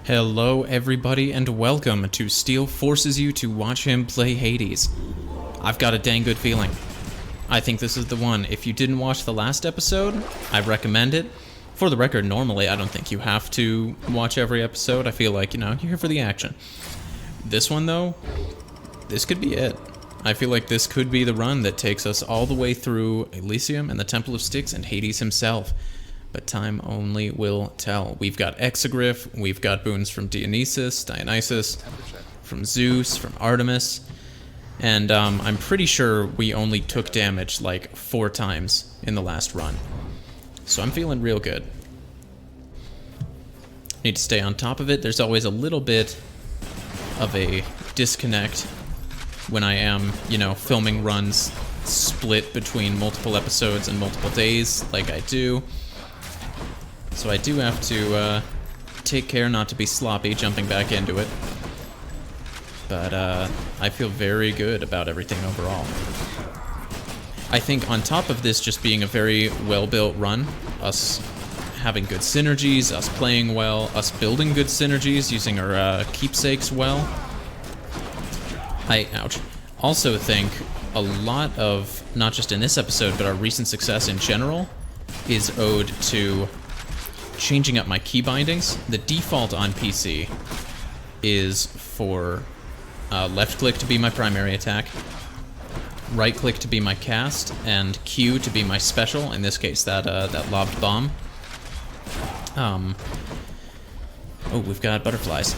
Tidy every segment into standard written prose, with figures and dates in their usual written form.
Hello everybody and welcome to Steele Forces You to Watch Him Play Hades. I've got a dang good feeling. I think this is the one. If you didn't watch the last episode, I recommend it. For the record, normally I don't think you have to watch every episode. I feel like, you're here for the action. This one though, this could be it. I feel like this could be the run that takes us all the way through ELYSIUM and the Temple of STYX and Hades himself. But time only will tell. We've got Exegriff, we've got boons from Dionysus, from Zeus, from Artemis, and I'm pretty sure we only took damage like 4 times in the last run. So I'm feeling real good. Need to stay on top of it. There's always a little bit of a disconnect when I am, filming runs split between multiple episodes and multiple days like I do. So I do have to take care not to be sloppy jumping back into it. But I feel very good about everything overall. I think on top of this just being a very well-built run, us having good synergies, us playing well, us building good synergies, using our keepsakes well, I also think a lot of, not just in this episode, but our recent success in general, is owed to changing up my key bindings. The default on PC is for left click to be my primary attack, right click to be my cast, and Q to be my special, in this case that lobbed bomb. Oh, we've got butterflies.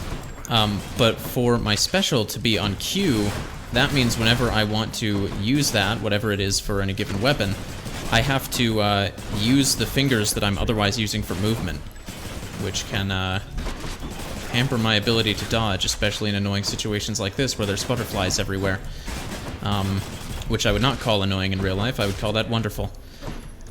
But for my special to be on Q, that means whenever I want to use that, whatever it is for any given weapon, I have to use the fingers that I'm otherwise using for movement, which can hamper my ability to dodge, especially in annoying situations like this where there's butterflies everywhere, which I would not call annoying in real life. I would call that wonderful.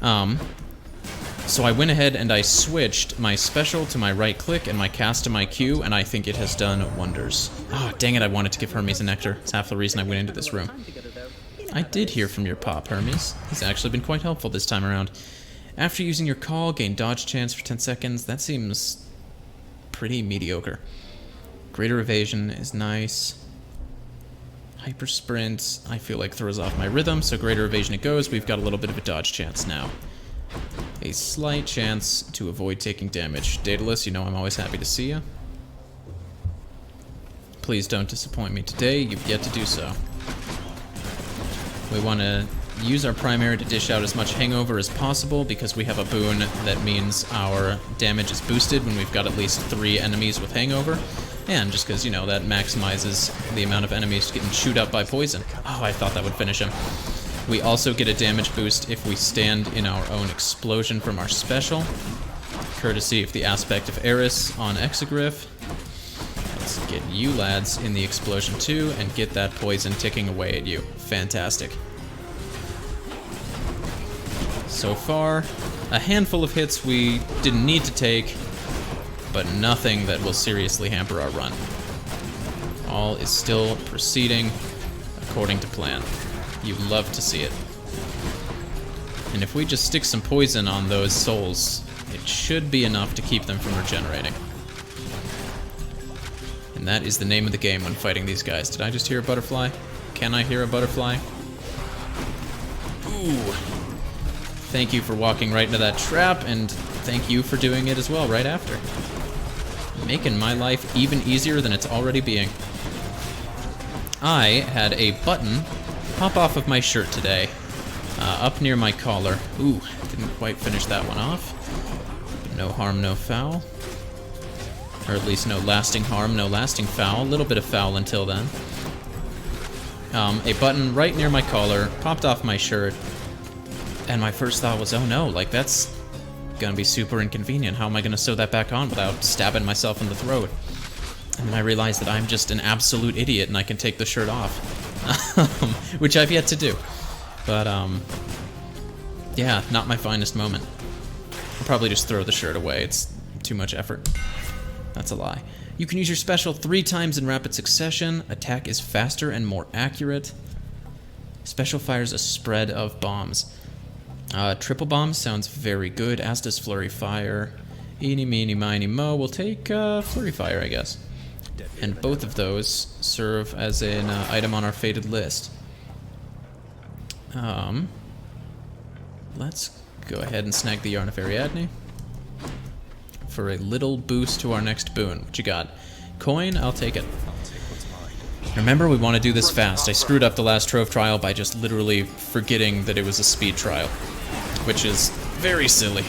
So I went ahead and I switched my special to my right click and my cast to my Q, and I think it has done wonders. Oh, dang it, I wanted to give Hermes a nectar. It's half the reason I went into this room. I did hear from your pop, Hermes. He's actually been quite helpful this time around. After using your call, gain dodge chance for 10 seconds. That seems pretty mediocre. Greater evasion is nice. Hyper sprint, I feel like throws off my rhythm, so greater evasion it goes. We've got a little bit of a dodge chance now. A slight chance to avoid taking damage. Daedalus, I'm always happy to see you. Please don't disappoint me today. You've yet to do so. We want to use our primary to dish out as much hangover as possible because we have a boon that means our damage is boosted when we've got at least 3 enemies with hangover. And just because, that maximizes the amount of enemies getting chewed up by poison. Oh, I thought that would finish him. We also get a damage boost if we stand in our own explosion from our special, courtesy of the aspect of Eris on Exegriff. Let's get you lads in the explosion too and get that poison ticking away at you. Fantastic. So far, a handful of hits we didn't need to take, but nothing that will seriously hamper our run. All is still proceeding according to plan. You love to see it. And if we just stick some poison on those souls, it should be enough to keep them from regenerating. And that is the name of the game when fighting these guys. Did I just hear a butterfly? Can I hear a butterfly? Ooh. Thank you for walking right into that trap, and thank you for doing it as well right after. Making my life even easier than it's already being. I had a button pop off of my shirt today, up near my collar. Ooh, didn't quite finish that one off. But no harm, no foul. Or at least no lasting harm, no lasting foul. A little bit of foul until then. A button right near my collar popped off my shirt, and my first thought was, oh no, that's gonna be super inconvenient. How am I gonna sew that back on without stabbing myself in the throat? And then I realized that I'm just an absolute idiot and I can take the shirt off. Which I've yet to do. But, yeah, not my finest moment. I'll probably just throw the shirt away. It's too much effort. That's a lie. You can use your special 3 times in rapid succession. Attack is faster and more accurate. Special fires a spread of bombs. Triple bomb sounds very good, as does Flurry Fire. Eeny, meeny, miny, mo. We'll take Flurry Fire, I guess. And both of those serve as an item on our fated list. Let's go ahead and snag the Yarn of Ariadne for a little boost to our next boon. What you got? Coin? I'll take it. Remember, we want to do this fast. I screwed up the last Trove trial by just literally forgetting that it was a speed trial, which is very silly.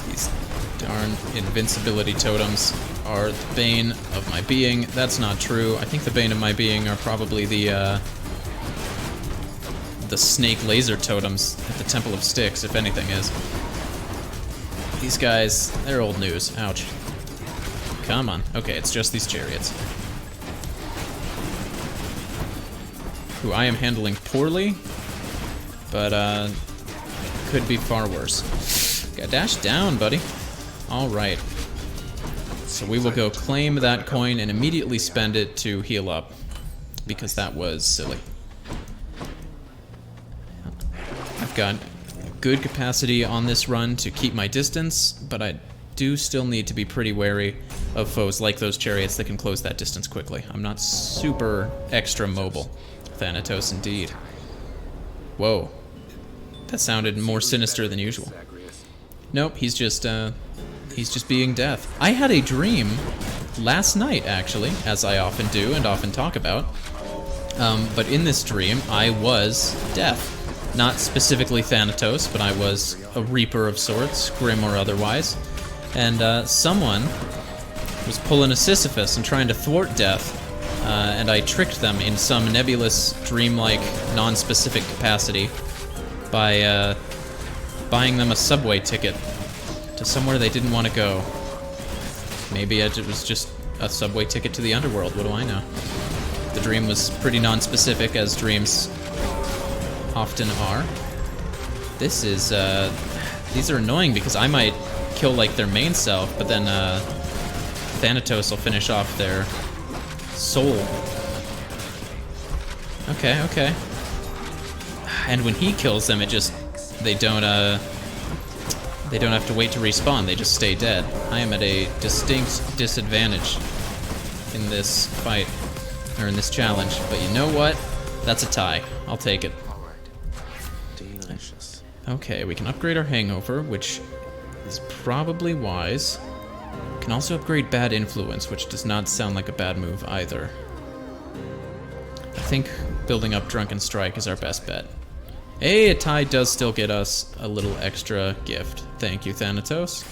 These darn invincibility totems are the bane of my being. That's not true. I think the bane of my being are probably the snake laser totems at the Temple of STYX, if anything is. These guys, they're old news. Ouch. Come on. Okay, it's just these chariots. Who I am handling poorly, but could be far worse. Got dashed down, buddy. Alright. So we will go claim that coin and immediately spend it to heal up, because that was silly. I've got good capacity on this run to keep my distance, but I do still need to be pretty wary of foes like those chariots that can close that distance quickly. I'm not super extra mobile. Thanatos indeed. Whoa. That sounded more sinister than usual. Nope, he's just being death. I had a dream last night, actually, as I often do and often talk about. But in this dream, I was death. Not specifically Thanatos, but I was a reaper of sorts, grim or otherwise. And someone was pulling a Sisyphus and trying to thwart death, and I tricked them in some nebulous, dreamlike, non-specific capacity by buying them a subway ticket to somewhere they didn't want to go. Maybe it was just a subway ticket to the underworld, what do I know? The dream was pretty non-specific, as dreams often are. This is, these are annoying because I might kill, like, their main self, but then, Thanatos will finish off their soul. Okay, okay. And when he kills them, it just, they don't have to wait to respawn, they just stay dead. I am at a distinct disadvantage in this fight, or in this challenge, but you know what? That's a tie. I'll take it. Delicious. Okay, we can upgrade our hangover, which is probably wise. We can also upgrade bad influence, which does not sound like a bad move either. I think building up drunken strike is our best bet. Hey, a tie does still get us a little extra gift. Thank you, Thanatos.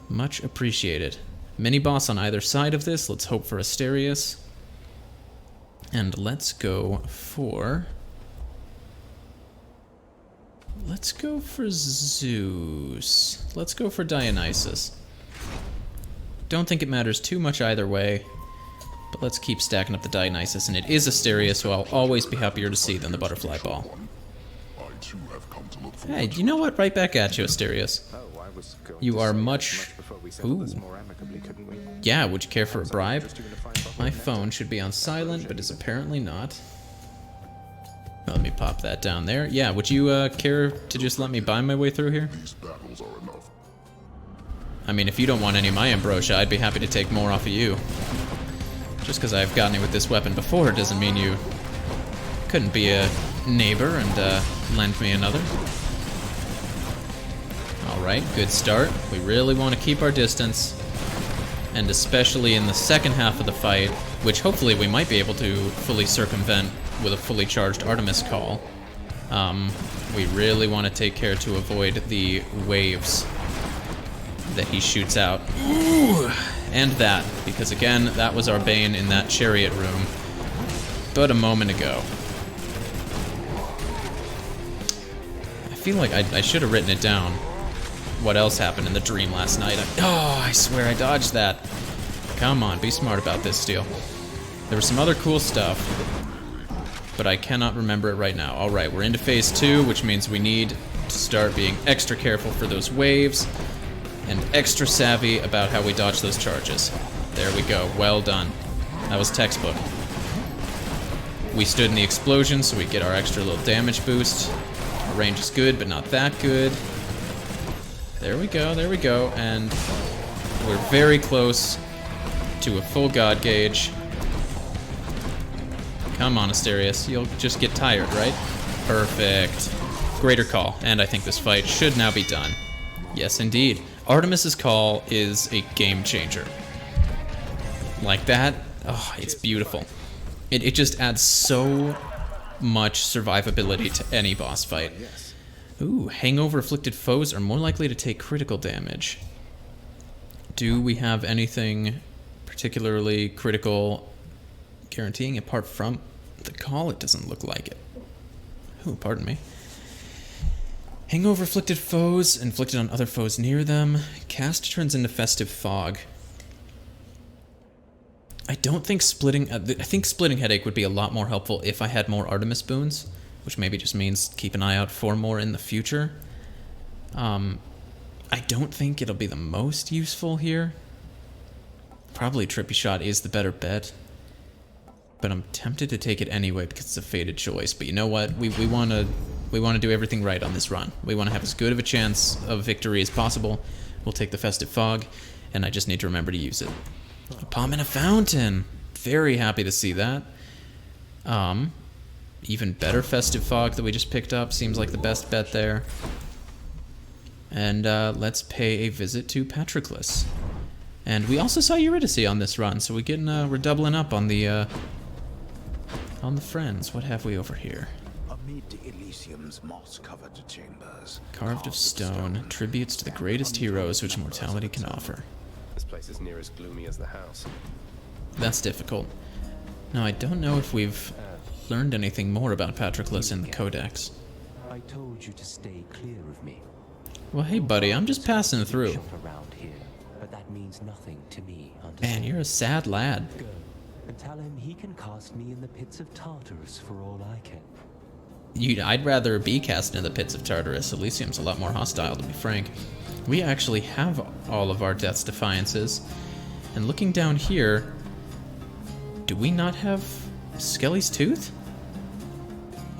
Much appreciated. Mini-boss on either side of this. Let's hope for Asterius. And let's go for... let's go for Zeus. Let's go for Dionysus. Don't think it matters too much either way, but let's keep stacking up the Dionysus, and it is Asterius, who I'll always be happier to see than the Butterfly Ball. Hey, you know what? Right back at you, Asterius. You are much... ooh. Yeah, would you care for a bribe? My phone should be on silent, but is apparently not. Let me pop that down there. Yeah, would you care to just let me buy my way through here? I mean, if you don't want any of my ambrosia, I'd be happy to take more off of you. Just because I've gotten it with this weapon before doesn't mean you couldn't be a neighbor and lend me another. Alright, good start. We really want to keep our distance. And especially in the second half of the fight, which hopefully we might be able to fully circumvent with a fully charged Artemis call. We really want to take care to avoid the waves that he shoots out. Ooh! And that, because again, that was our bane in that chariot room but a moment ago. I feel like I should have written it down. What else happened in the dream last night? I swear I dodged that. Come on, be smart about this, Steele. There was some other cool stuff, but I cannot remember it right now. Alright, we're into phase 2, which means we need to start being extra careful for those waves, and extra savvy about how we dodge those charges. There we go, well done. That was textbook. We stood in the explosion so we get our extra little damage boost. Range is good, but not that good. There we go, and we're very close to a full god gauge. Come on, Asterius, you'll just get tired, right? Perfect. Greater Call, and I think this fight should now be done. Yes, indeed. Artemis's Call is a game changer. Like that, oh, it's beautiful. It just adds so much survivability to any boss fight. Ooh, hangover-afflicted foes are more likely to take critical damage. Do we have anything particularly critical guaranteeing apart from the call? It doesn't look like it. Ooh, pardon me. Hangover-afflicted foes, inflicted on other foes near them. Cast turns into Festive Fog. I don't think splitting... I think splitting Headache would be a lot more helpful if I had more Artemis boons, which maybe just means keep an eye out for more in the future. I don't think it'll be the most useful here. Probably Trippy Shot is the better bet, but I'm tempted to take it anyway because it's a fated choice. But you know what? We want to do everything right on this run. We want to have as good of a chance of victory as possible. We'll take the Festive Fog, and I just need to remember to use it. A Palm in a Fountain. Very happy to see that. Even better Festive Fog that we just picked up. Seems like the best bet there. And let's pay a visit to Patroclus. And we also saw Eurydice on this run, so we're doubling up on the friends. What have we over here? Amid ELYSIUM's moss-covered chambers, Carved of stone, tributes to the greatest heroes which mortality can offer. This place is near as gloomy as the house. That's difficult. Now, I don't know if we've learned anything more about Patroclus in the Codex. I told you to stay clear of me. Well, hey, buddy, I'm just passing through. Around here, but that means nothing to me. Man, you're a sad lad. Go and tell him he can cast me in the pits of Tartarus for all I can. I'd rather be cast in the pits of Tartarus. Elysium's a lot more hostile, to be frank. We actually have all of our Death's Defiances. And looking down here, do we not have Skelly's Tooth?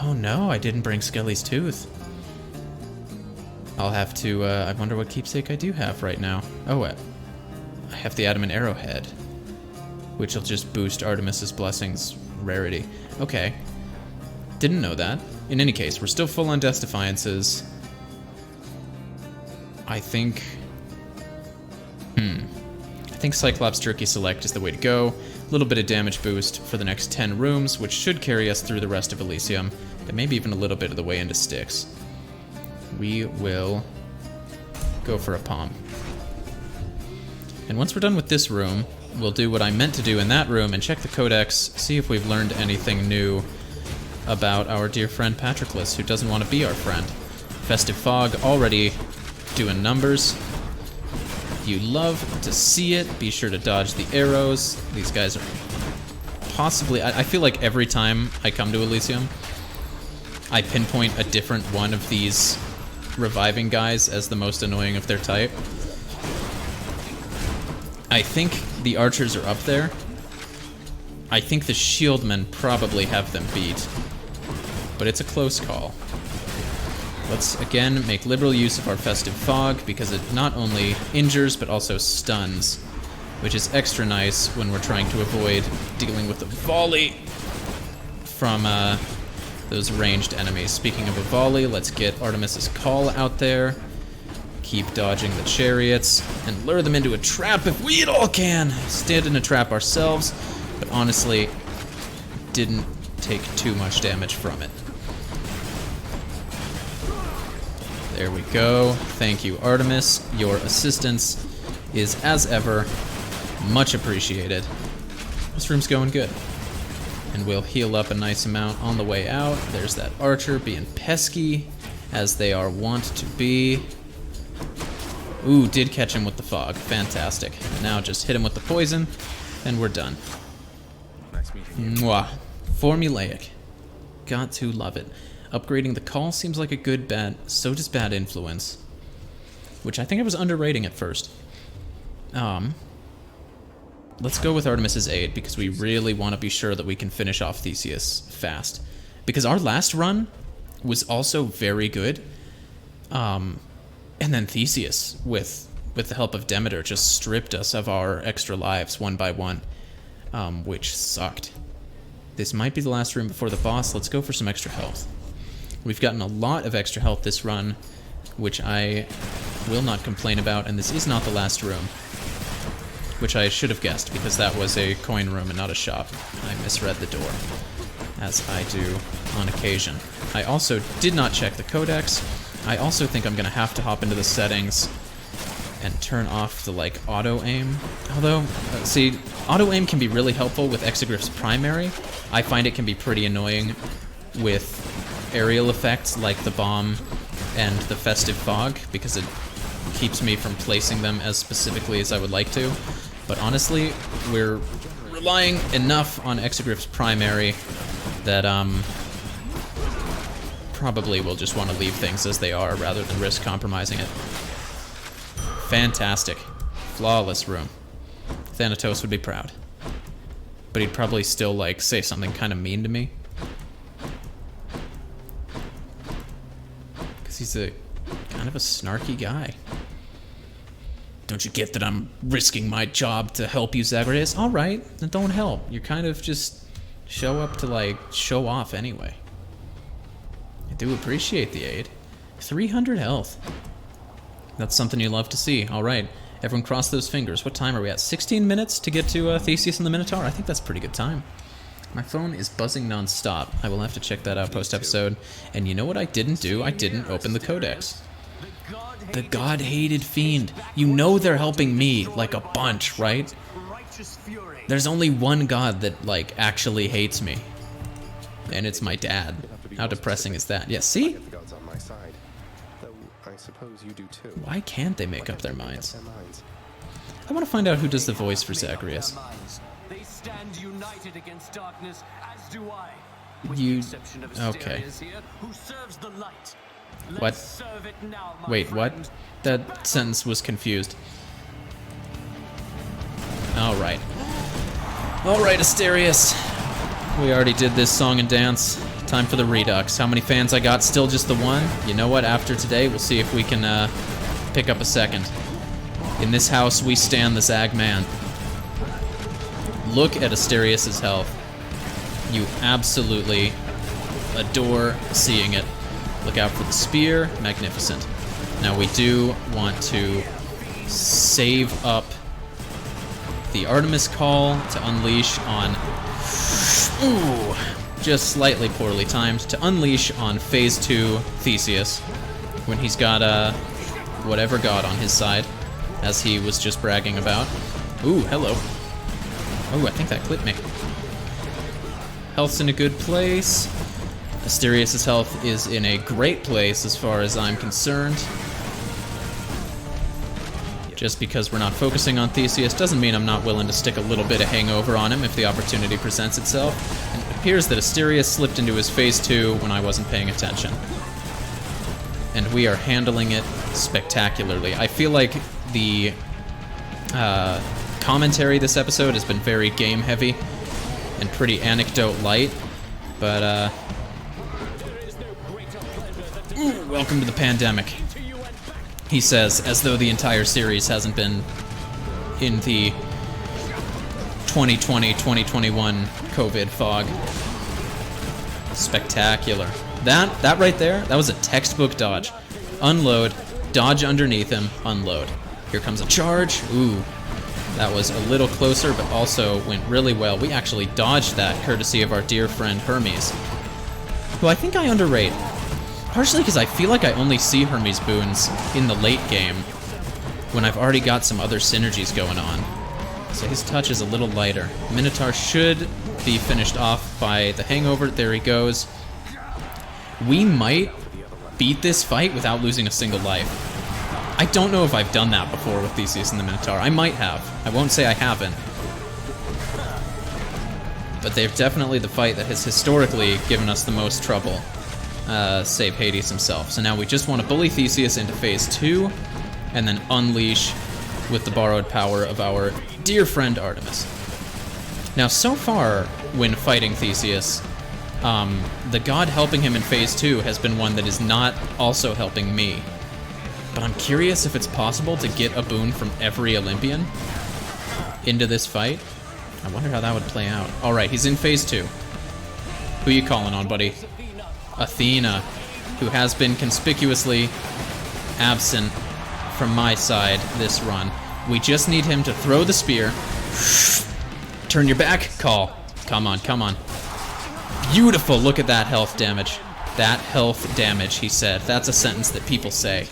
Oh no, I didn't bring Skelly's Tooth. I'll have to, I wonder what keepsake I do have right now. Oh, I have the Adamant Arrowhead, which will just boost Artemis's Blessings rarity. Okay. Didn't know that. In any case, we're still full on Death's Defiances. I think Cyclops Turkey Select is the way to go. A little bit of damage boost for the next 10 rooms, which should carry us through the rest of Elysium, and maybe even a little bit of the way into STYX. We will go for a Palm. And once we're done with this room, we'll do what I meant to do in that room and check the Codex, see if we've learned anything new about our dear friend Patroclus, who doesn't want to be our friend. Festive Fog already doing numbers. You love to see it. Be sure to dodge the arrows. These guys are possibly... I feel like every time I come to Elysium, I pinpoint a different one of these reviving guys as the most annoying of their type. I think the archers are up there. I think the shieldmen probably have them beat, but it's a close call. Let's again make liberal use of our Festive Fog because it not only injures but also stuns, which is extra nice when we're trying to avoid dealing with a volley from those ranged enemies. Speaking of a volley, let's get Artemis's Call out there. Keep dodging the chariots and lure them into a trap if we at all can. Stand in a trap ourselves, but honestly, didn't take too much damage from it. There we go. Thank you, Artemis. Your assistance is, as ever, much appreciated. This room's going good. And we'll heal up a nice amount on the way out. There's that archer being pesky, as they are wont to be. Ooh, did catch him with the fog. Fantastic. Now just hit him with the poison, and we're done. Nice meeting you. Mwah. Formulaic. Got to love it. Upgrading the Call seems like a good bet. So does Bad Influence, which I think I was underrating at first. Let's go with Artemis's Aid because we really want to be sure that we can finish off Theseus fast. Because our last run, was also very good. And then Theseus, with the help of Demeter, just stripped us of our extra lives one by one, which sucked. This might be the last room before the boss. Let's go for some extra health. We've gotten a lot of extra health this run, which I will not complain about, and this is not the last room, which I should have guessed, because that was a coin room and not a shop. I misread the door, as I do on occasion. I also did not check the codex. I also think I'm going to have to hop into the settings and turn off the, like, auto-aim. Although, see, auto-aim can be really helpful with Exegryph's primary. I find it can be pretty annoying with aerial effects like the bomb and the festive fog, because it keeps me from placing them as specifically as I would like to. But honestly, we're relying enough on Exegryph's primary that, probably we'll just want to leave things as they are rather than risk compromising it. Fantastic. Flawless room. Thanatos would be proud. But he'd probably still, like, say something kind of mean to me. Because he's a kind of a snarky guy. Don't you get that I'm risking my job to help you, Zagreus? Alright, then don't help. You're kind of just show up to, like, show off anyway. I do appreciate the aid. 300 health. That's something you love to see. Alright, everyone cross those fingers. What time are we at? 16 minutes to get to Theseus and the Minotaur? I think that's a pretty good time. My phone is buzzing non-stop. I will have to check that out post-episode. And you know what I didn't do? I didn't open the codex. The God-hated fiend. You know they're helping me, like a bunch, right? There's only one god that, like, actually hates me. And it's my dad. How depressing is that? Yeah, see? The gods on my side. Though I suppose you do too. Why can't they make up their minds? I want to find out who does the voice for Zagreus. They stand united against darkness, as do I. You... okay. Who serves the light. What? Wait, what? That sentence was confused. Alright. Alright, Asterius. We already did this song and dance. Time for the Redux. How many fans I got? Still just the one? You know what? After today, we'll see if we can pick up a second. In this house, we stand the Zag Man. Look at Asterius' health. You absolutely adore seeing it. Look out for the spear. Magnificent. Now we do want to save up the Artemis call to unleash on... Ooh, just slightly poorly timed. To unleash on Phase 2 Theseus when he's got whatever god on his side, as he was just bragging about. Ooh, hello. Oh, I think that clipped me. Health's in a good place. Asterius' health is in a great place as far as I'm concerned. Just because we're not focusing on Theseus doesn't mean I'm not willing to stick a little bit of hangover on him if the opportunity presents itself. And it appears that Asterius slipped into his Phase 2 when I wasn't paying attention. And we are handling it spectacularly. I feel like the commentary this episode has been very game heavy and pretty anecdote light, but ooh, welcome to the pandemic, he says, as though the entire series hasn't been in the 2020-2021 COVID fog. Spectacular. That right there, that was a textbook dodge. Unload, dodge underneath him, unload. Here comes a charge. Ooh, that was a little closer, but also went really well. We actually dodged that, courtesy of our dear friend Hermes, who I think I underrate. Partially because I feel like I only see Hermes boons in the late game, when I've already got some other synergies going on. So his touch is a little lighter. Minotaur should be finished off by the hangover. There he goes. We might beat this fight without losing a single life. I don't know if I've done that before with Theseus and the Minotaur. I might have. I won't say I haven't. But they're definitely the fight that has historically given us the most trouble. Save Hades himself. So now we just want to bully Theseus into Phase 2, and then unleash with the borrowed power of our dear friend Artemis. Now, so far, when fighting Theseus, The god helping him in phase 2 has been one that is not also helping me. But I'm curious if it's possible to get a boon from every Olympian into this fight. I wonder how that would play out. Alright, he's in phase 2. Who you calling on, buddy? Athena, who has been conspicuously absent from my side this run. We just need him to throw the spear. Turn your back, call. Come on, come on. Beautiful, look at that health damage. That health damage, he said. That's a sentence that people say.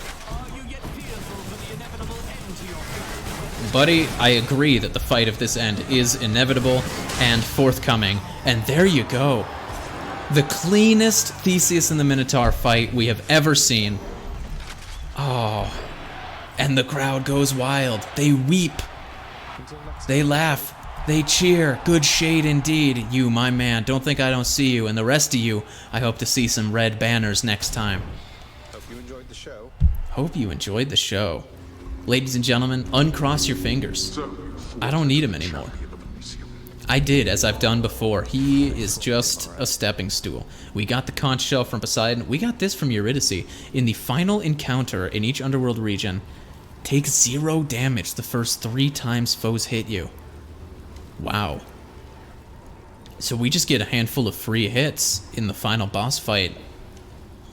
Buddy, I agree that the fight of this end is inevitable and forthcoming. And there you go. The cleanest Theseus and the Minotaur fight we have ever seen. Oh. And the crowd goes wild. They weep. They laugh. They cheer. Good shade indeed. You, my man, don't think I don't see you. And the rest of you, I hope to see some red banners next time. Hope you enjoyed the show. Hope you enjoyed the show. Ladies and gentlemen, uncross your fingers. I don't need him anymore. I did, as I've done before. He is just a stepping stool. We got the conch shell from Poseidon. We got this from Eurydice. In the final encounter in each underworld region, take 0 damage the first 3 times foes hit you. Wow. So we just get a handful of free hits in the final boss fight.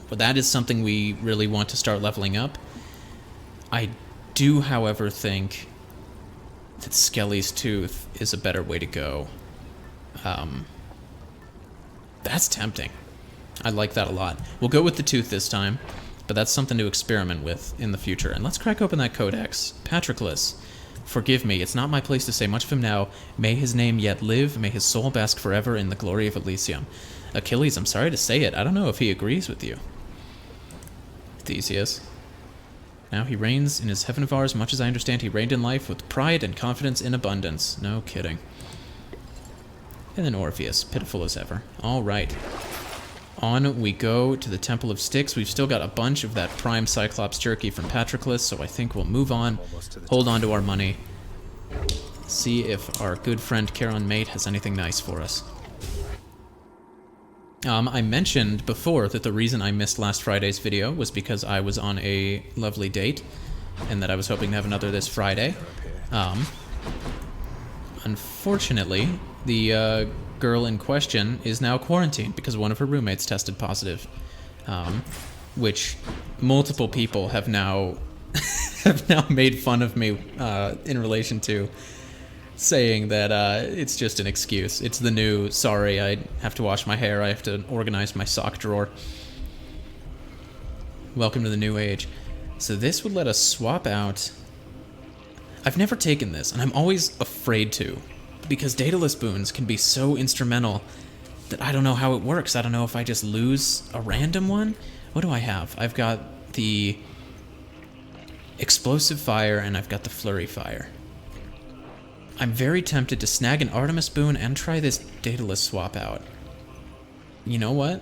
But that is something we really want to start leveling up. I do, however, think that Skelly's Tooth is a better way to go. That's tempting. I like that a lot. We'll go with the Tooth this time, but that's something to experiment with in the future. And let's crack open that codex. Patroclus, forgive me, it's not my place to say much of him now. May his name yet live, may his soul bask forever in the glory of Elysium. Achilles, I'm sorry to say it, I don't know if he agrees with you. Theseus. Now he reigns in his heaven of ours, much as I understand he reigned in life with pride and confidence in abundance. No kidding. And then Orpheus, pitiful as ever. Alright. On we go to the Temple of STYX. We've still got a bunch of that prime Cyclops jerky from Patroclus, so I think we'll move on, hold on to our money, see if our good friend Charon Mate has anything nice for us. I mentioned before that the reason I missed last Friday's video was because I was on a lovely date, and that I was hoping to have another this Friday. Unfortunately, the girl in question is now quarantined because one of her roommates tested positive, which multiple people have now made fun of me in relation to, saying that it's just an excuse. It's the new, sorry, I have to wash my hair, I have to organize my sock drawer. Welcome to the new age. So this would let us swap out... I've never taken this, and I'm always afraid to, because Daedalus boons can be so instrumental that I don't know how it works. I don't know if I just lose a random one. What do I have? I've got the Explosive Fire, and I've got the Flurry Fire. I'm very tempted to snag an Artemis boon and try this Daedalus swap out. You know what?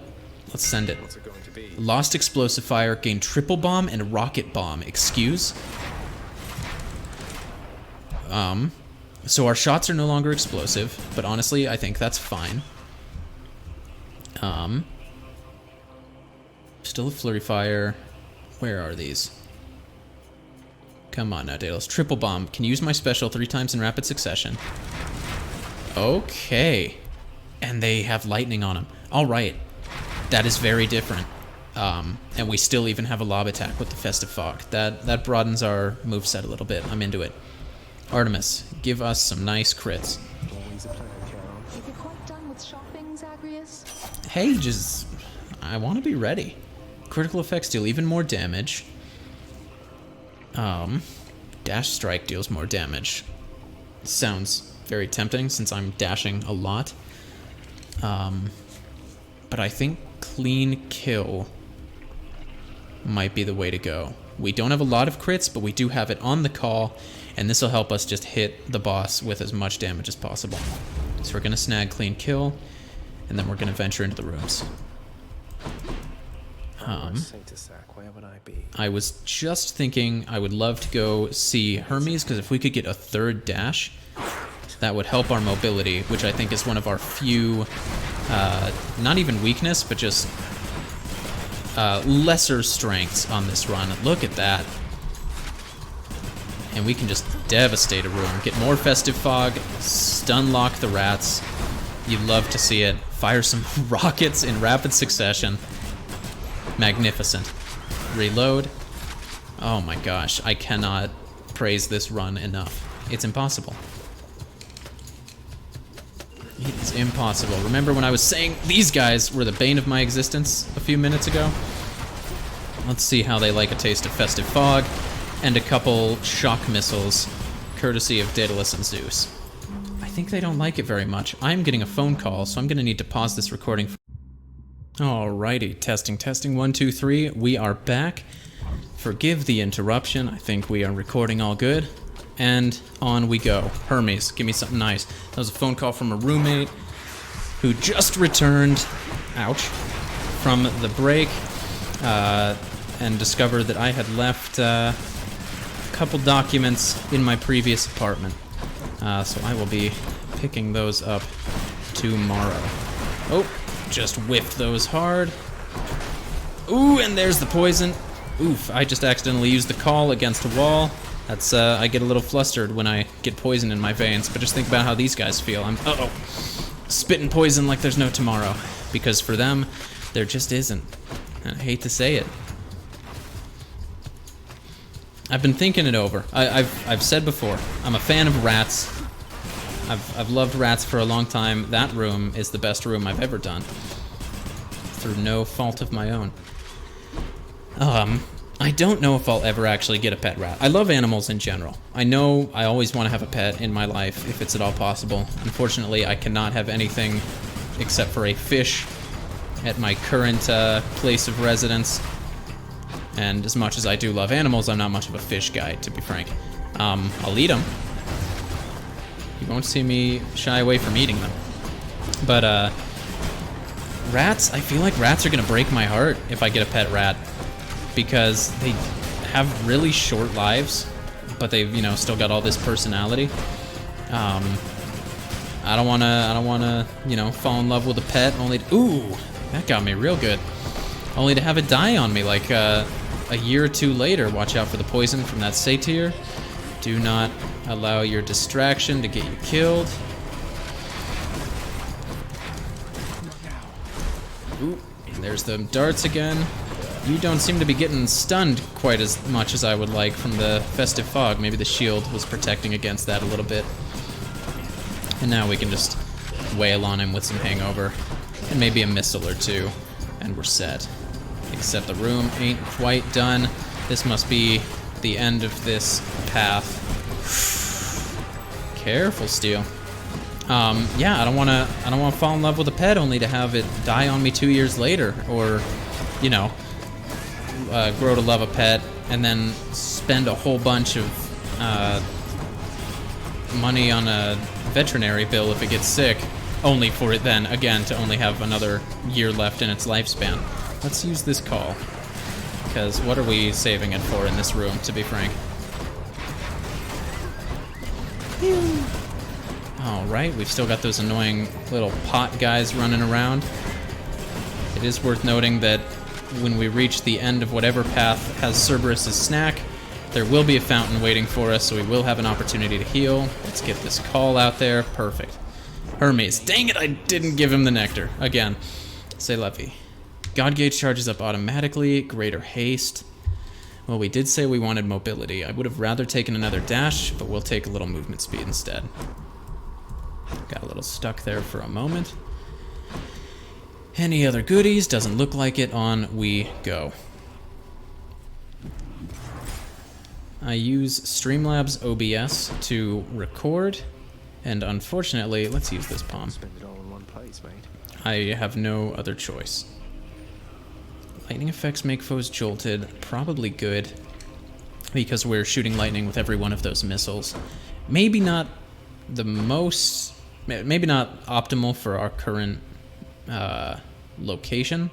Let's send it. What's it going to be? Lost Explosive Fire, gain Triple Bomb and Rocket Bomb. Excuse? So our shots are no longer explosive, but honestly, I think that's fine. Still a Flurry Fire. Where are these? Come on now, Daedalus. Triple Bomb. Can use my special 3 times in rapid succession. Okay. And they have lightning on them. Alright. That is very different. And we still even have a lob attack with the Festive Fog. That broadens our moveset a little bit. I'm into it. Artemis, give us some nice crits. Always a pleasure, Charon. If you're quite done with shopping, Zagreus. Hey, just... I want to be ready. Critical effects deal even more damage. Dash Strike deals more damage. Sounds very tempting since I'm dashing a lot. But I think Clean Kill might be the way to go. We don't have a lot of crits, but we do have it on the call, and this will help us just hit the boss with as much damage as possible. So we're going to snag Clean Kill, and then we're going to venture into the rooms. Where would I be? I was just thinking I would love to go see Hermes, because if we could get a 3rd dash, that would help our mobility, which I think is one of our few, not even weakness, but just lesser strengths on this run. Look at that. And we can just devastate a room. Get more Festive Fog, stun lock the rats. You'd love to see it. Fire some rockets in rapid succession. Magnificent. Reload. Oh my gosh, I cannot praise this run enough. It's impossible. It's impossible. Remember when I was saying these guys were the bane of my existence a few minutes ago? Let's see how they like a taste of Festive Fog and a couple shock missiles, courtesy of Daedalus and Zeus. I think they don't like it very much. I'm getting a phone call, so I'm gonna need to pause this recording. Alrighty, testing, 1, 2, 3. We are back. Forgive the interruption. I think we are recording all good. And on we go. Hermes, give me something nice. That was a phone call from a roommate who just returned, ouch, from the break and discovered that I had left a couple documents in my previous apartment. So I will be picking those up tomorrow. Oh, just whiffed those hard. Ooh, and there's the poison. Oof, I just accidentally used the call against a wall. That's, I get a little flustered when I get poison in my veins, but just think about how these guys feel. I'm, spitting poison like there's no tomorrow. Because for them, there just isn't. And I hate to say it. I've been thinking it over. I've said before, I'm a fan of rats. I've loved rats for a long time. That room is the best room I've ever done. Through no fault of my own. I don't know if I'll ever actually get a pet rat. I love animals in general. I know I always want to have a pet in my life, if it's at all possible. Unfortunately, I cannot have anything except for a fish at my current place of residence. And as much as I do love animals, I'm not much of a fish guy, to be frank. I'll eat them. You won't see me shy away from eating them. But, rats, I feel like rats are gonna break my heart if I get a pet rat. Because they have really short lives, but they've, you know, still got all this personality. I don't wanna, you know, fall in love with a pet only to, ooh, that got me real good. Only to have it die on me like a year or two later. Watch out for the poison from that satyr. Do not allow your distraction to get you killed. Ooh, and there's the darts again. You don't seem to be getting stunned quite as much as I would like from the Festive Fog. Maybe the shield was protecting against that a little bit. And now we can just wail on him with some hangover. And maybe a missile or two. And we're set. Except the room ain't quite done. This must be the end of this path. Careful, Steele. Yeah, I don't wanna fall in love with a pet only to have it die on me 2 years later. Or, you know, grow to love a pet and then spend a whole bunch of money on a veterinary bill if it gets sick, only for it then again to only have another year left in its lifespan. Let's use this call, because what are we saving it for in this room, to be frank? Alright, we've still got those annoying little pot guys running around. It is worth noting that when we reach the end of whatever path has Cerberus' snack, there will be a fountain waiting for us, so we will have an opportunity to heal. Let's get this call out there. Perfect. Hermes. Dang it, I didn't give him the nectar. Again. C'est la vie. God Gauge charges up automatically. Greater haste. Well, we did say we wanted mobility. I would have rather taken another dash, but we'll take a little movement speed instead. Got a little stuck there for a moment. Any other goodies? Doesn't look like it. On we go. I use Streamlabs OBS to record, and unfortunately, let's use this palm. Spend it all in one place, mate. I have no other choice. Lightning effects make foes jolted. Probably good, because we're shooting lightning with every one of those missiles. Maybe not the most... Maybe not optimal for our current location,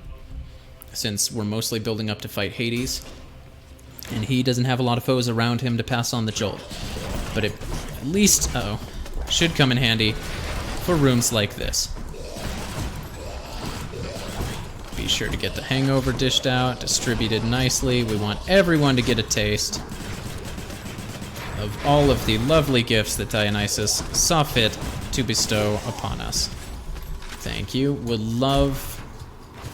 since we're mostly building up to fight Hades, and he doesn't have a lot of foes around him to pass on the jolt. But at least... Uh-oh. should come in handy for rooms like this. Be sure to get the hangover dished out, distributed nicely. We want everyone to get a taste of all of the lovely gifts that Dionysus saw fit to bestow upon us. Thank you. Would love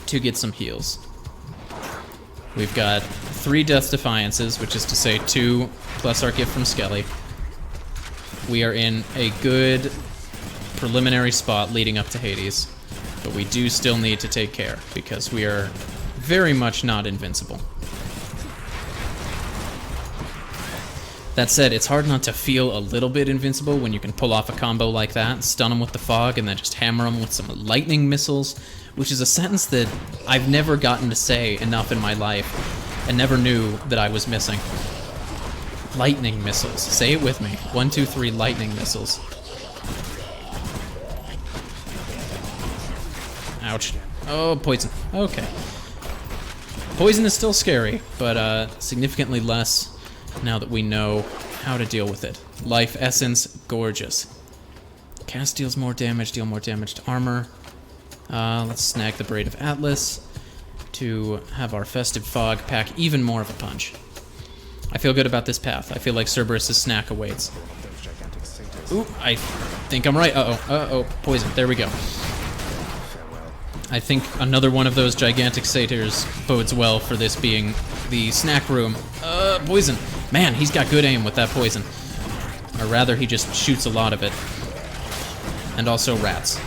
to get some heals. We've got 3 Death Defiances, which is to say 2 plus our gift from Skelly. We are in a good preliminary spot leading up to Hades, but we do still need to take care because we are very much not invincible. That said, it's hard not to feel a little bit invincible when you can pull off a combo like that, stun them with the fog, and then just hammer them with some lightning missiles, which is a sentence that I've never gotten to say enough in my life and never knew that I was missing. Lightning missiles. Say it with me. 1, 2, 3 lightning missiles. Ouch. Oh, poison. Okay. Poison is still scary, but significantly less now that we know how to deal with it. Life Essence, gorgeous. Cast deals more damage, deal more damage to armor. Let's snag the Braid of Atlas to have our Festive Fog pack even more of a punch. I feel good about this path. I feel like Cerberus' snack awaits. Ooh, I think I'm right. Uh-oh, poison. There we go. I think another one of those gigantic satyrs bodes well for this being the snack room. Poison. Man, he's got good aim with that poison. Or rather, he just shoots a lot of it. And also rats.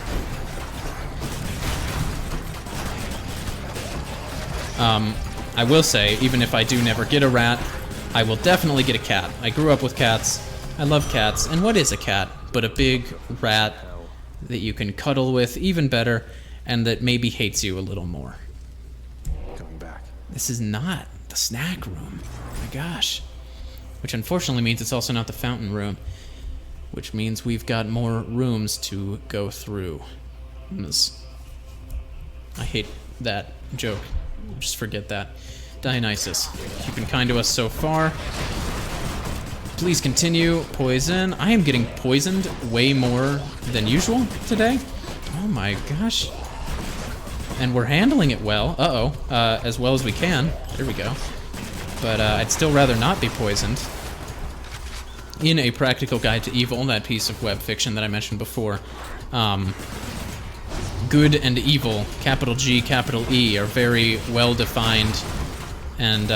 I will say, even if I do never get a rat, I will definitely get a cat. I grew up with cats. I love cats. And what is a cat but a big rat that you can cuddle with even better, and that maybe hates you a little more? Going back. This is not the snack room. Oh my gosh. Which unfortunately means it's also not the fountain room. Which means we've got more rooms to go through. I hate that joke. Just forget that. Dionysus, you've been kind to us so far. Please continue. Poison. I am getting poisoned way more than usual today. Oh my gosh. And we're handling it well. As well as we can. There we go. But I'd still rather not be poisoned. In A Practical Guide to Evil, that piece of web fiction that I mentioned before, good and evil, capital G, capital E, are very well defined and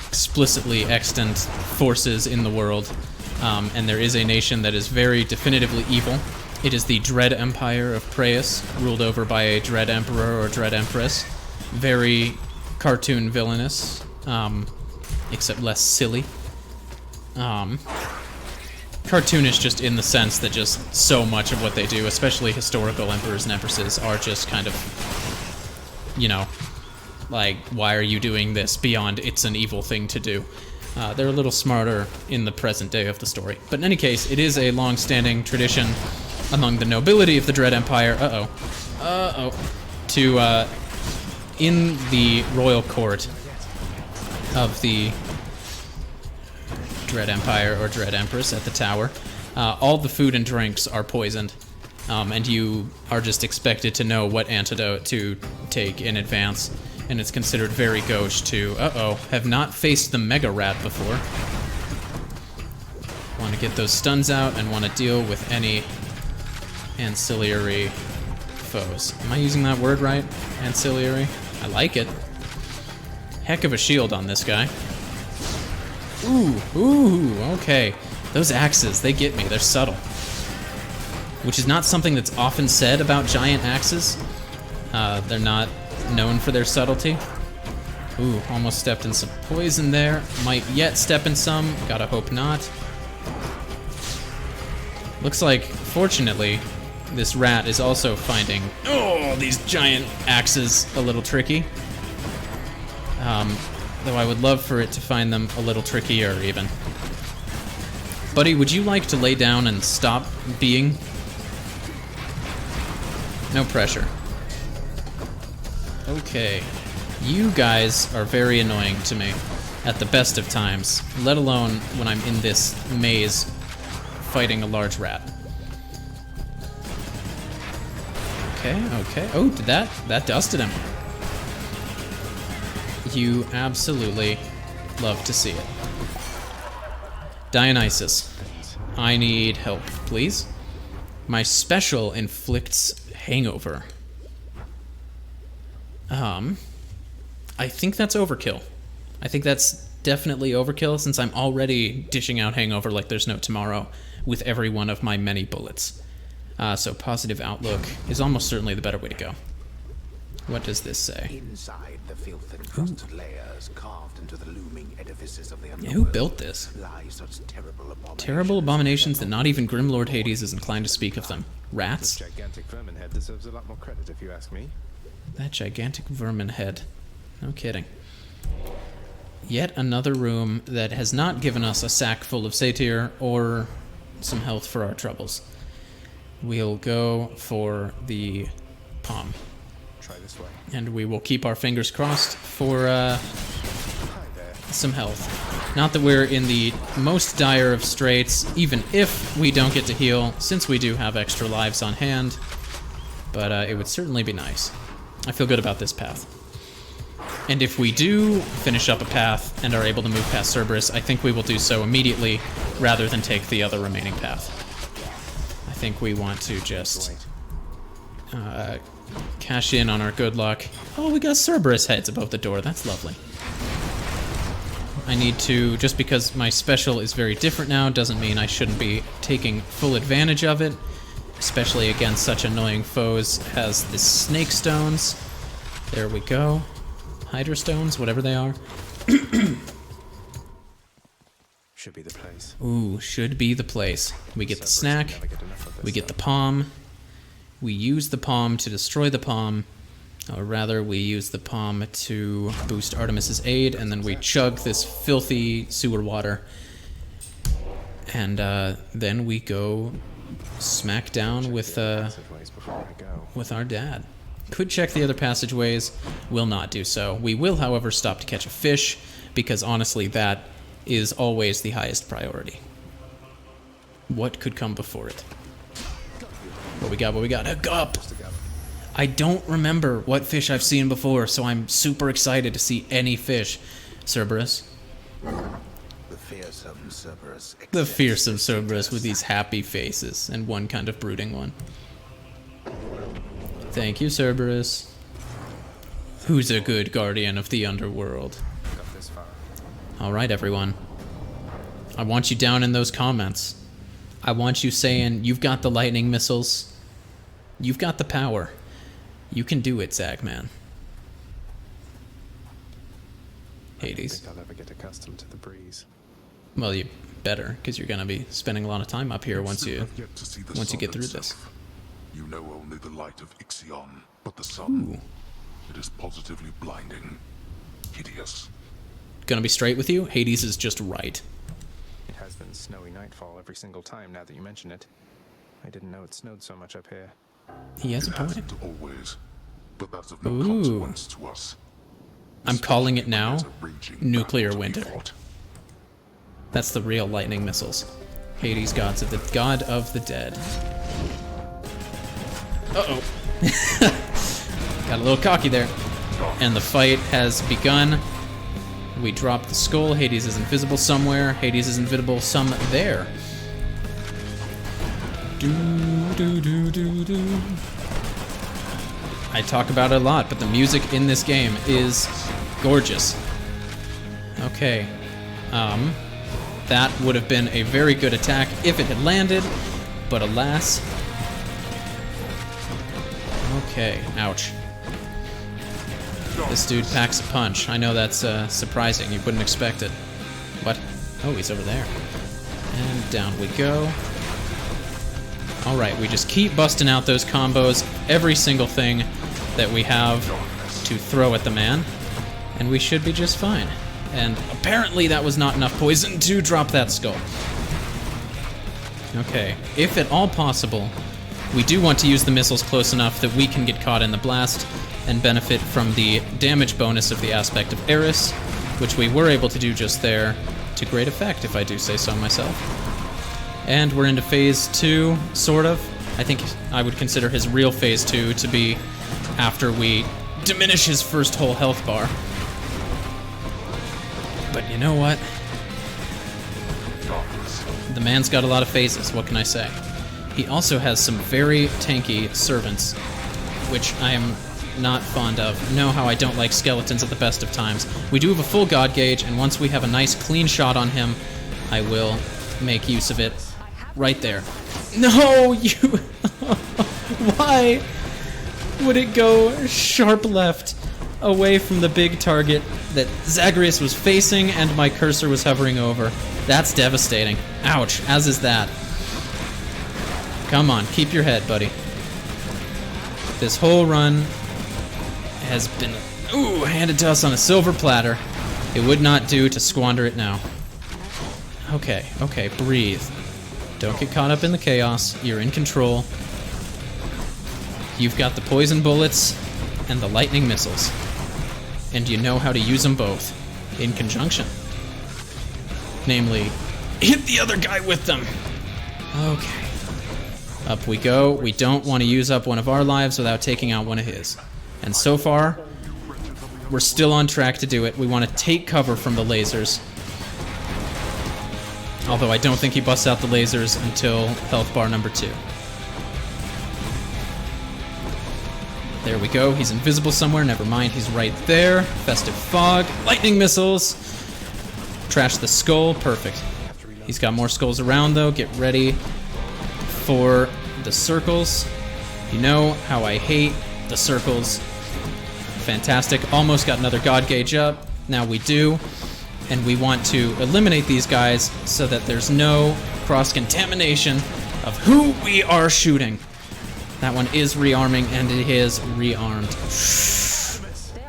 explicitly extant forces in the world. And there is a nation that is very definitively evil. It is the Dread Empire of Praeus, ruled over by a Dread Emperor or Dread Empress. Very cartoon villainous, except less silly. Cartoonish just in the sense that just so much of what they do, especially historical emperors and empresses, are just kind of, you know, like, why are you doing this beyond it's an evil thing to do? They're a little smarter in the present day of the story. But in any case, it is a long-standing tradition among the nobility of the Dread Empire, to, in the royal court of the Dread Empire or Dread Empress at the tower, all the food and drinks are poisoned, and you are just expected to know what antidote to take in advance, and it's considered very gauche to, have not faced the Mega Rat before. Want to get those stuns out and want to deal with any ancillary foes. Am I using that word right? Ancillary? I like it. Heck of a shield on this guy. Ooh, okay. Those axes, they get me. They're subtle. Which is not something that's often said about giant axes. They're not known for their subtlety. Ooh, almost stepped in some poison there. Might yet step in some. Gotta hope not. Looks like, fortunately, this rat is also finding, these giant axes a little tricky. Though I would love for it to find them a little trickier, even. Buddy, would you like to lay down and stop being? No pressure. Okay. You guys are very annoying to me at the best of times, let alone when I'm in this maze fighting a large rat. Okay, okay. Oh, did that dusted him. You absolutely love to see it. Dionysus, I need help, please. My special inflicts hangover. I think that's overkill. I think that's definitely overkill since I'm already dishing out hangover like there's no tomorrow with every one of my many bullets. So positive outlook is almost certainly the better way to go. What does this say? Inside the filth encrusted layers carved into the looming edifices of the underworld. Yeah, who built this? Lie such Terrible abominations that not even Grimlord Hades is inclined to speak of them. Rats? This gigantic vermin head deserves a lot more credit if you ask me. That gigantic vermin head. No kidding. Yet another room that has not given us a sack full of satyr or some health for our troubles. We'll go for the palm. Try this way. And we will keep our fingers crossed for some health. Not that we're in the most dire of straits, even if we don't get to heal, since we do have extra lives on hand. But it would certainly be nice. I feel good about this path. And if we do finish up a path and are able to move past Cerberus, I think we will do so immediately rather than take the other remaining path. I think we want to just cash in on our good luck. Oh, we got Cerberus heads above the door. That's lovely. I need to, just because my special is very different now, doesn't mean I shouldn't be taking full advantage of it, especially against such annoying foes as the snake stones. There we go. Hydra stones, whatever they are. Should be the place. Ooh, should be the place. We get the snack, we get the palm, we use the palm to destroy the palm, or rather we use the palm to boost Artemis's aid, and then we chug this filthy sewer water, and then we go smack down with our dad. Could check the other passageways, will not do so. We will, however, stop to catch a fish, because honestly that is always the highest priority. What could come before it? What we got, what we got? A gup! I don't remember what fish I've seen before, so I'm super excited to see any fish. Cerberus. The fearsome Cerberus. The fearsome Cerberus with these happy faces, and one kind of brooding one. Thank you, Cerberus. Who's a good guardian of the underworld? Alright, everyone. I want you down in those comments. I want you saying, you've got the lightning missiles. You've got the power. You can do it, Zagman. Hades. I think I'll ever get accustomed to the breeze. Well, you better, because you're going to be spending a lot of time up here once you get through this. You know only the light of Ixion, but the sun, it is positively blinding, hideous. Gonna be straight with you, Hades is just right. It has been snowy nightfall every single time now that you mention it. I didn't know it snowed so much up here. He has a It point. hasn't always, but that's of no consequence to us. I'm calling it now, It's a raging nuclear battle to be winter. fought. That's the real lightning missiles. Hades, god of the dead. Uh-oh. Got a little cocky there. And the fight has begun. We drop the skull. Hades is invisible somewhere. Hades is invisible some there. Do. I talk about it a lot, but the music in this game is gorgeous. Okay. That would have been a very good attack if it had landed, but alas. Okay, ouch. This dude packs a punch. I know that's surprising. You wouldn't expect it. What? Oh, he's over there. And down we go. Alright, we just keep busting out those combos. Every single thing that we have to throw at the man. And we should be just fine. And apparently that was not enough poison to drop that skull. Okay, if at all possible, we do want to use the missiles close enough that we can get caught in the blast and benefit from the damage bonus of the aspect of Eris, which we were able to do just there to great effect, if I do say so myself. And we're into phase 2, sort of. I think I would consider his real phase 2 to be after we diminish his first whole health bar. But you know what? The man's got a lot of phases, what can I say? He also has some very tanky servants, which I am not fond of. You know how I don't like skeletons at the best of times. We do have a full god gauge, and once we have a nice clean shot on him, I will make use of it right there. No, you... Why would it go sharp left away from the big target that Zagreus was facing and my cursor was hovering over? That's devastating. Ouch, as is that. Come on, keep your head, buddy. This whole run has been, handed to us on a silver platter. It would not do to squander it now. Okay, breathe. Don't get caught up in the chaos. You're in control. You've got the poison bullets and the lightning missiles. And you know how to use them both in conjunction. Namely, hit the other guy with them. Okay. Up we go. We don't want to use up one of our lives without taking out one of his. And so far, we're still on track to do it. We want to take cover from the lasers. Although I don't think he busts out the lasers until health bar number 2. There we go. He's invisible somewhere. Never mind. He's right there. Festive fog. Lightning missiles. Trash the skull. Perfect. He's got more skulls around, though. Get ready for the circles. You know how I hate the circles. Fantastic. Almost got another god gauge up. Now we do. And we want to eliminate these guys so that there's no cross-contamination of who we are shooting. That one is rearming, and it is rearmed.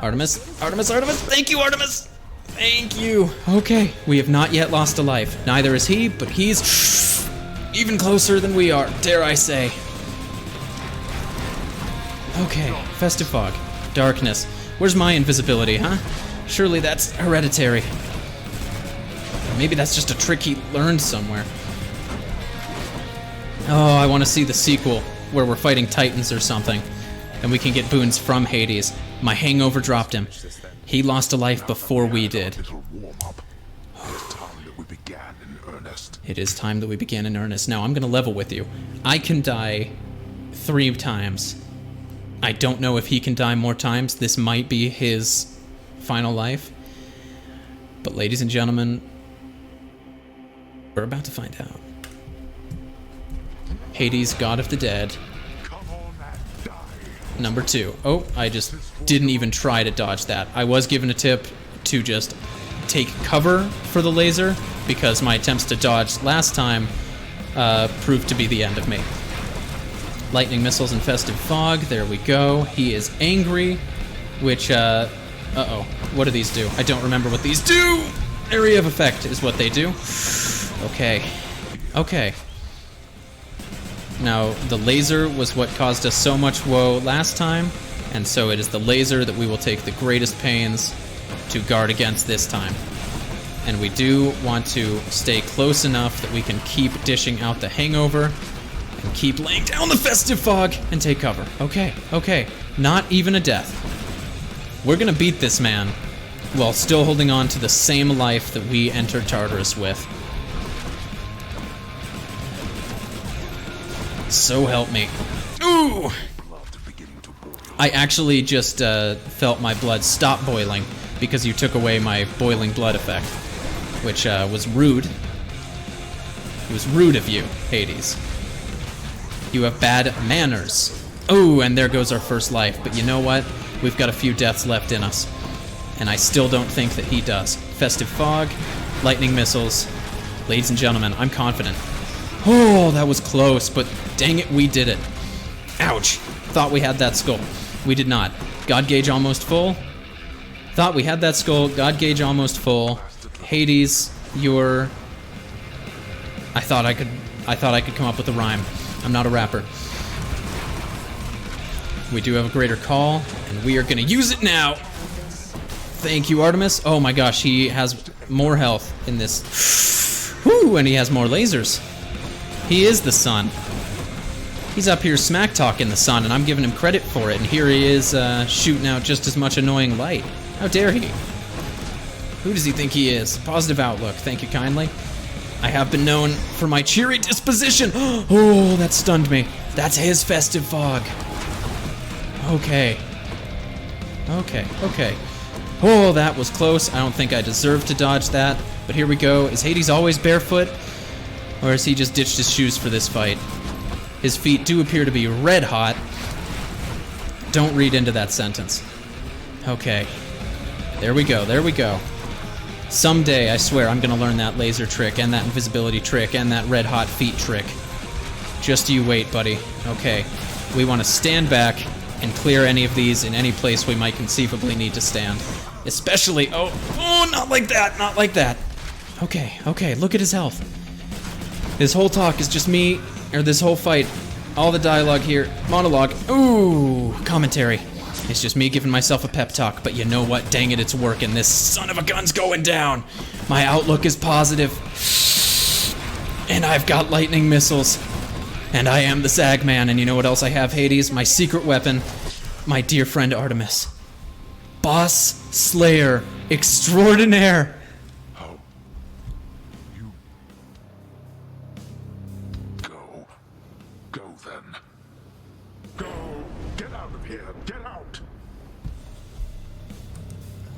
Artemis. Thank you, Artemis. Thank you. Okay, we have not yet lost a life. Neither is he, but he's even closer than we are, dare I say. Okay, festive fog. Darkness. Where's my invisibility, huh? Surely that's hereditary. Maybe that's just a trick he learned somewhere. Oh, I want to see the sequel, where we're fighting titans or something, and we can get boons from Hades. My hangover dropped him. He lost a life before we did. It is time that we began in earnest. Now, I'm going to level with you. I can die 3 times. I don't know if he can die more times. This might be his final life. But ladies and gentlemen, we're about to find out. Hades, God of the Dead. Number 2. Oh, I just didn't even try to dodge that. I was given a tip to just take cover for the laser, because my attempts to dodge last time proved to be the end of me. Lightning missiles and festive fog. There we go. He is angry, which, uh-oh. What do these do? I don't remember what these do! Area of effect is what they do. Okay. Now, the laser was what caused us so much woe last time, and so it is the laser that we will take the greatest pains to guard against this time. And we do want to stay close enough that we can keep dishing out the hangover and keep laying down the festive fog and take cover. Okay. Not even a death. We're gonna beat this man while still holding on to the same life that we entered Tartarus with. So help me. Ooh! I actually just felt my blood stop boiling because you took away my boiling blood effect, which was rude. It was rude of you, Hades. You have bad manners. Oh, and there goes our first life. But you know what? We've got a few deaths left in us. And I still don't think that he does. Festive fog, lightning missiles. Ladies and gentlemen, I'm confident. Oh, that was close, but dang it, we did it. Ouch. Thought we had that skull. We did not. God gauge almost full. Thought we had that skull. God gauge almost full. Hades, you're... I thought I could come up with a rhyme. I'm not a rapper. We do have a greater call, and we are gonna use it now. Thank you, Artemis. Oh my gosh, he has more health in this. Whew, and he has more lasers. He is the sun. He's up here smack talking the sun, and I'm giving him credit for it, and here he is shooting out just as much annoying light. How dare he? Who does he think he is? Positive outlook, thank you kindly. I have been known for my cheery disposition. Oh, that stunned me. That's his festive fog. Okay. Okay. Oh, that was close. I don't think I deserved to dodge that. But here we go. Is Hades always barefoot? Or has he just ditched his shoes for this fight? His feet do appear to be red hot. Don't read into that sentence. Okay. There we go. Someday, I swear, I'm gonna learn that laser trick and that invisibility trick and that red hot feet trick. Just you wait, buddy. Okay. We want to stand back and clear any of these in any place we might conceivably need to stand. Especially, oh, not like that. Okay, look at his health. This whole talk is just me, or this whole fight, all the dialogue here, monologue, ooh, commentary. It's just me giving myself a pep talk, but you know what? Dang it, it's working. This son of a gun's going down. My outlook is positive. And I've got lightning missiles. And I am the Zag Man, and you know what else I have, Hades? My secret weapon, my dear friend Artemis. Boss Slayer Extraordinaire. How? You... Go then. Go! Get out of here! Get out!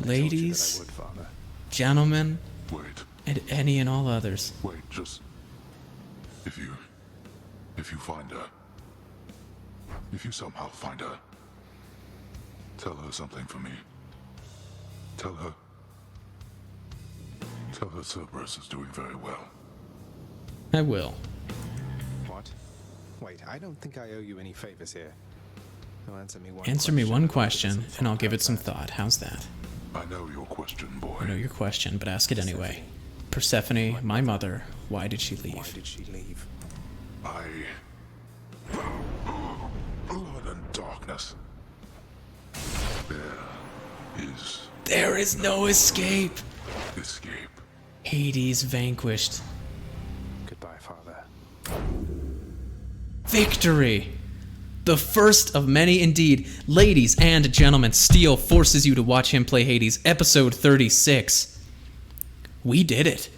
Ladies, I would, Father. gentlemen, Wait, and any and all others. wait, just... If you find her... If you somehow find her... Tell her something for me. Tell her Cerberus is doing very well. I will. What? Wait, I don't think I owe you any favors here. So Answer me one question, and I'll give it some thought. How's that? I know your question, boy. I know your question, but ask it anyway. Persephone, my mother, why did she Why leave? did she leave? Blood and darkness. There is no escape! Escape. Hades vanquished. Goodbye, Father. Victory! The first of many indeed. Ladies and gentlemen, Steele forces you to watch him play Hades, episode 36. We did it.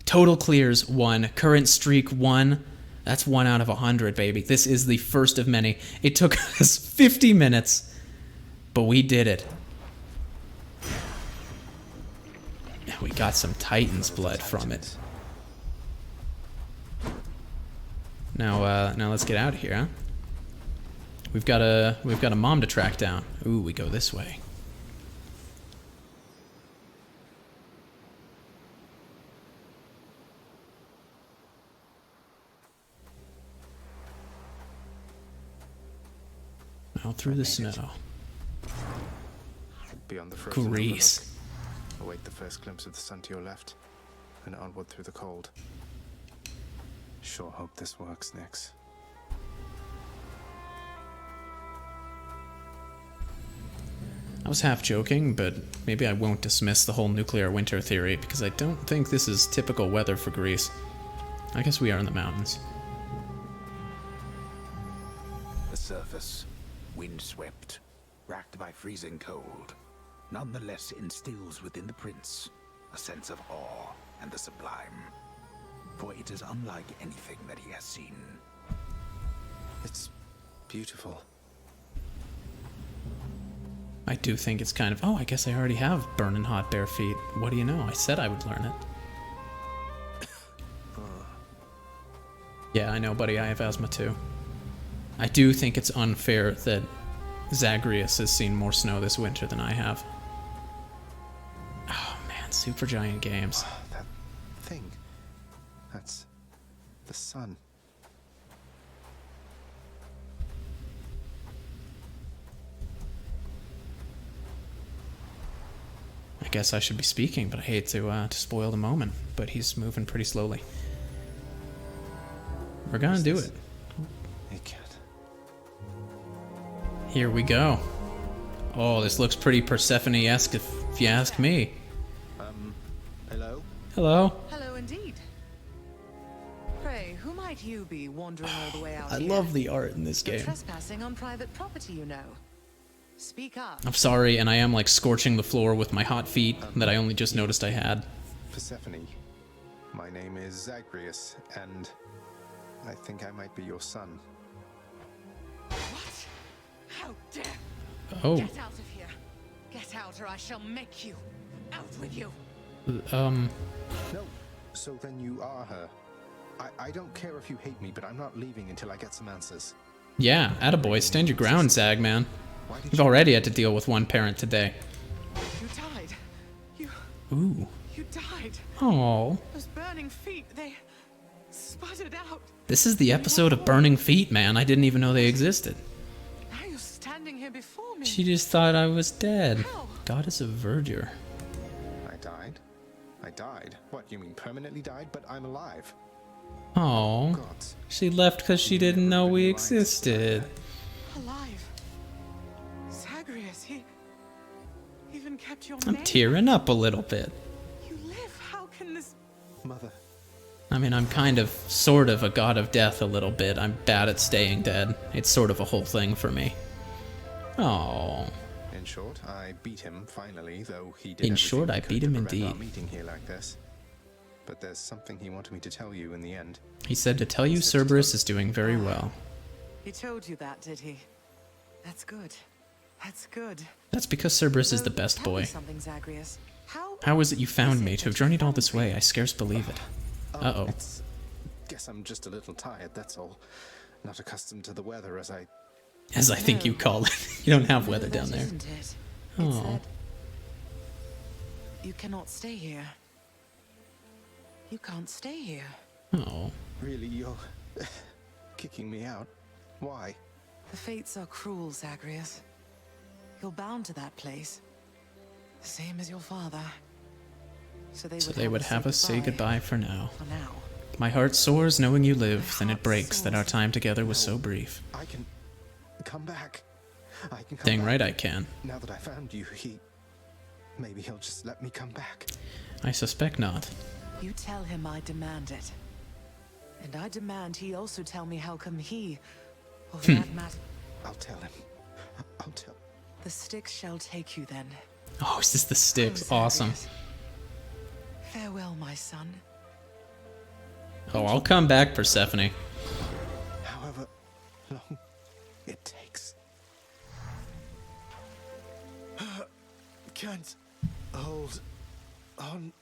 Total clears 1, current streak 1. That's 1 out of 100, baby. This is the first of many. It took us 50 minutes, but we did it. We got some Titan's blood from it. Now let's get out of here, huh? We've got a mom to track down. Ooh, we go this way. Out through the snow. Beyond the frozen Grease. overlook. Await the first glimpse of the sun to your left, and onward through the cold. Sure hope this works, Nyx. I was half joking, but maybe I won't dismiss the whole nuclear winter theory, because I don't think this is typical weather for Greece. I guess we are in the mountains. The surface, windswept, racked by freezing cold, nonetheless instills within the prince a sense of awe and the sublime. For it is unlike anything that he has seen. It's beautiful. I do think it's kind of, oh, I guess I already have burning hot bare feet. What do you know? I said I would learn it. Yeah, I know, buddy. I have asthma too. I do think it's unfair that Zagreus has seen more snow this winter than I have. Oh man, Supergiant Games. That thing. That's the sun. I guess I should be speaking, but I hate to spoil the moment. But he's moving pretty slowly. We're gonna do it. A cat. Here we go. Oh, this looks pretty Persephone-esque if you ask me. Hello? Hello. Hello indeed. Pray, Who might you be wandering all the way out I here? love the art in this You're game. trespassing on private property, you know. Speak up. I'm sorry, and I am like scorching the floor with my hot feet that I only just noticed I had. Persephone, my name is Zagreus, and I think I might be your son. What? How dare! Oh, Get out of here. Get out, or I shall make you. Out with you. No, so then you are her. I don't care if you hate me, but I'm not leaving until I get some answers. yeah, attaboy, stand your ground, Zag, man. Why did You've already had to deal with one parent today. You died. Ooh. You died. Oh. Those burning feet, they sputtered out. This is the episode of Burning Feet, man. I didn't even know they existed. Now you're standing here before me. She just thought I was dead. How? Goddess of Verdure. I died? I died? What, you mean permanently died? But I'm alive. Oh. Gods. She left because she didn't know we existed. Alive. Zagreus, he even kept your I'm name. tearing up a little bit. You live. How can this... Mother. I mean, I'm kind of, sort of a god of death a little bit. I'm bad at staying dead. It's sort of a whole thing for me. Oh. In short, I beat him finally, though he did In everything short, he I could beat to him prevent our indeed. meeting here like this. But there's something he wanted me to tell you in the end. He said to tell you Cerberus is doing very well. He told you that, did he? That's good. That's good. That's because Cerberus is the So, best tell me boy. something, Zagreus. How is it you found me? To have journeyed all this way, I scarce believe it. Uh-oh. Guess I'm just a little tired, that's all. Not accustomed to the weather as I... As I think you call it. You don't have weather down there. Isn't it? It Oh. said, you cannot stay here. You can't stay here. Oh. Really, you're kicking me out? Why? The fates are cruel, Zagreus. You're bound to that place. The same as your father. So they would have us say goodbye for now. For now. My heart soars knowing you live, then it breaks that our time together was so brief. I can come back. I can come Dang back. right I can. Now that I found you, maybe he'll just let me come back. I suspect not. You tell him I demand it. And I demand he also tell me how come he, or for that matter, I'll tell him. I'll tell. the STYX shall take you then. Oh, is this the STYX? Oh, Awesome. Zagreus. Farewell, my son. Oh, I'll come back, Persephone. However long it takes. Can't hold on.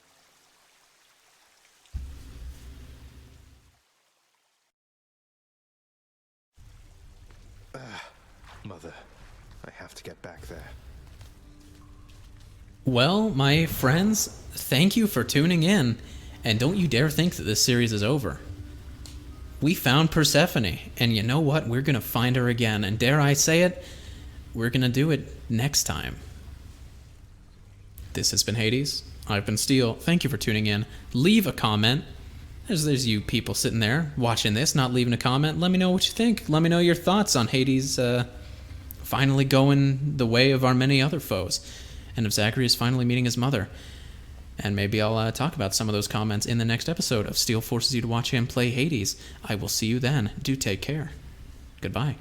Mother, I have to get back there. Well, my friends, thank you for tuning in, and don't you dare think that this series is over. We found Persephone, and you know what? We're gonna find her again, and dare I say it, we're gonna do it next time. This has been Hades. I've been Steele. Thank you for tuning in. Leave a comment. There's you people sitting there watching this, not leaving a comment. Let me know what you think. Let me know your thoughts on Hades finally going the way of our many other foes, and of Zagreus finally meeting his mother. And maybe I'll talk about some of those comments in the next episode of Steele Forces You to Watch Him Play Hades. I will see you then. Do take care. Goodbye.